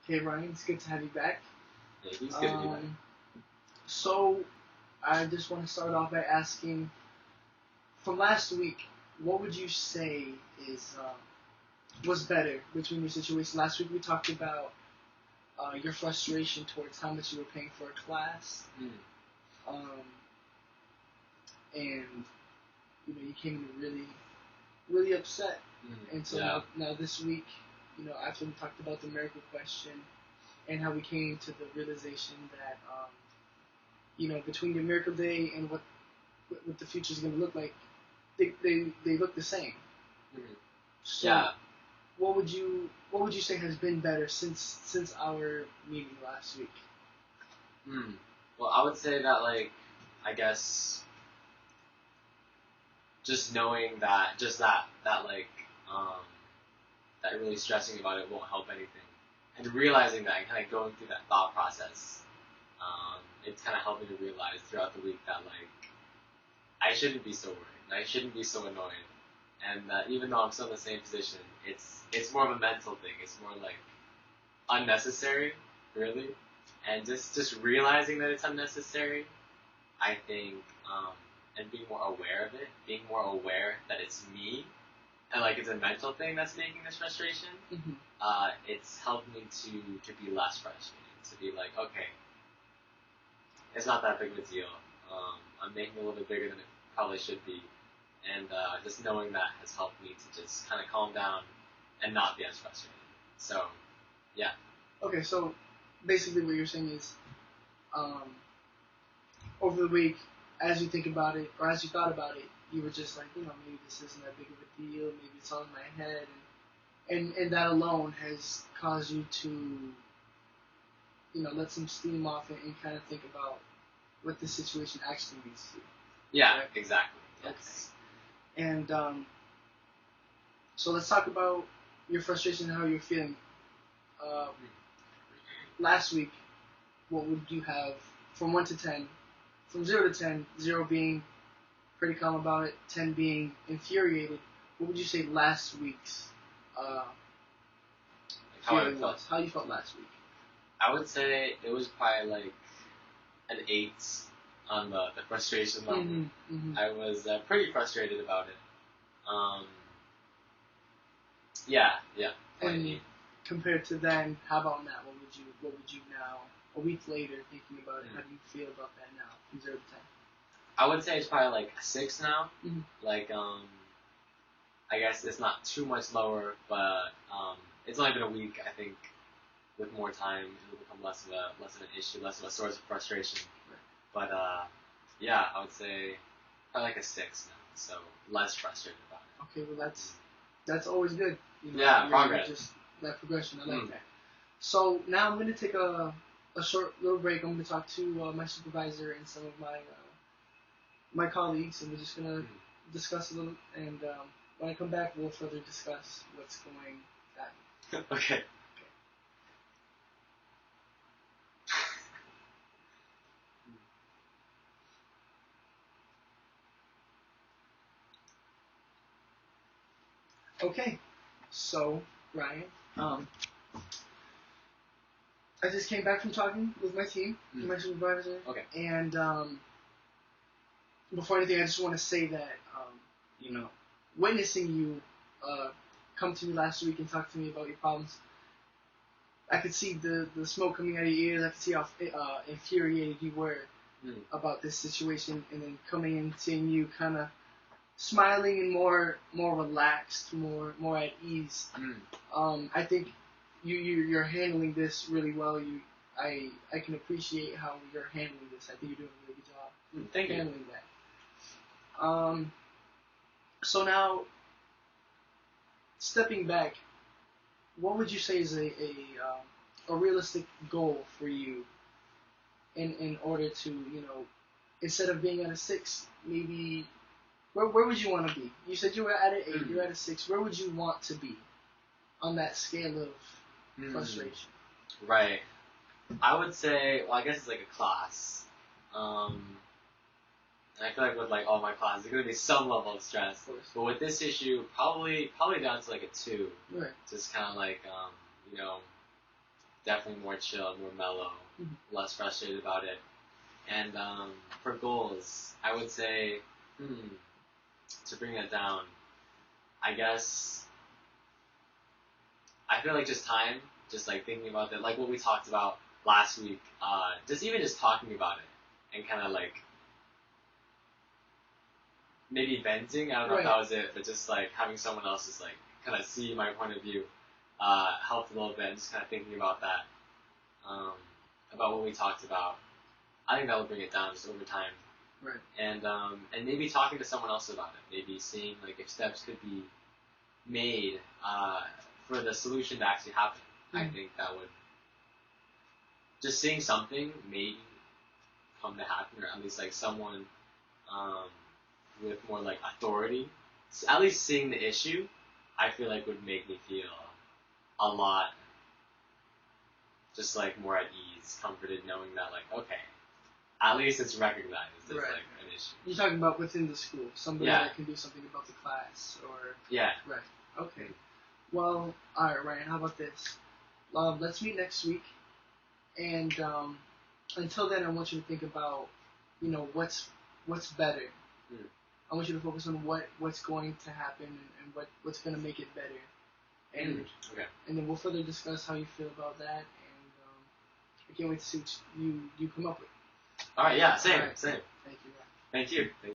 Hey Ryan, it's good to have you back. Yeah, he's good to be back. So I just want to start off by asking, from last week, what would you say is was better between your situation? Last week we talked about your frustration towards how much you were paying for a class, Mm. um, and you came in really upset. And so Yeah. now this week, after we talked about the miracle question and how we came to the realization that between the miracle day and what the future is going to look like, they look the same. Mm. So Yeah. what would you say has been better since our meeting last week? Well, I would say that, I guess, just knowing that really stressing about it won't help anything, and realizing that and kind of going through that thought process, it's kind of helped me to realize throughout the week that, I shouldn't be so worried, and I shouldn't be so annoyed, and that even though I'm still in the same position, it's more of a mental thing. It's more unnecessary, really, and just realizing that it's unnecessary, I think, and being more aware of it, being more aware that it's me, and it's a mental thing that's making this frustration. Mm-hmm. It's helped me to be less frustrated, to be like, okay, it's not that big of a deal. I'm making it a little bit bigger than it probably should be, and just knowing that has helped me to just kind of calm down and not be as frustrated. So, yeah. Okay, so basically what you're saying is, over the week, as you think about it, or as you thought about it, you were just like, maybe this isn't that big of a deal, maybe it's all in my head, and that alone has caused you to, let some steam off it and kind of think about what the situation actually leads to. Yeah, right? Exactly. Yes. Okay. And so let's talk about your frustration and how you're feeling. Last week, what would you have from 1 to 10? From 0 to 10, 0 being pretty calm about it, 10 being infuriated. What would you say last week's How I feeling felt. was? How you felt last week? I would say it was probably an 8 on the frustration level. Mm-hmm. I was pretty frustrated about it. Yeah. And compared to then, how about now? What would you now, a week later, thinking about it, how do you feel about that now, from 0 to 10? I would say it's probably a 6 now. Mm-hmm. I guess it's not too much lower, but it's only been a week. I think with more time, it'll become less of an issue, less of a source of frustration. Right. But yeah, I would say probably a 6 now, so less frustrated about it. Okay, well that's always good. Progress. Just that progression. I like that. So now I'm gonna take a short little break. I'm gonna talk to my supervisor and some of my colleagues, and we're just gonna discuss a little. And when I come back, we'll further discuss what's going on. Okay. Okay, so Ryan, I just came back from talking with my team, my supervisor. Okay. And before anything, I just want to say that witnessing you come to me last week and talk to me about your problems, I could see the smoke coming out of your ears. I could see how infuriated you were about this situation, and then coming in, seeing you kind of smiling and more relaxed, more at ease. I think you're handling this really well. I can appreciate how you're handling this. I think you're doing a really good job Thank you. handling that. So now, stepping back, what would you say is a realistic goal for you in order to, instead of being at a 6, maybe where would you want to be? You said you were at an 8, you're at a 6. Where would you want to be on that scale of frustration? Right. I would say, well, I guess it's a class. And I feel with all my classes, there's gonna be some level of stress. Of course. But with this issue, probably down to a 2. Right. Just kind of definitely more chill, more mellow, less frustrated about it. And for goals, I would say, to bring it down, I guess I feel like just time, just like thinking about that, like what we talked about last week, just talking about it and kind of like maybe venting. I don't know if that was it, but just like having someone else just like kind of see my point of view helped a little bit. And just kind of thinking about that, about what we talked about. I think that will bring it down just over time. Right. And maybe talking to someone else about it. Maybe seeing like if steps could be made for the solution to actually happen. I think that would just seeing something maybe come to happen, or at least like someone with more like authority. So at least seeing the issue, I feel like would make me feel a lot just like more at ease, comforted, knowing that like okay, at least it's recognized as like an issue. You're talking about within the school, somebody that can do something about the class, or right. Okay. Well, all right, Ryan. How about this? Let's meet next week, and until then, I want you to think about, what's better. I want you to focus on what's going to happen and what's going to make it better, and and then we'll further discuss how you feel about that, and I can't wait to see what you come up with. All right. Yeah. Same. Right. Same. Thank you. Thank you.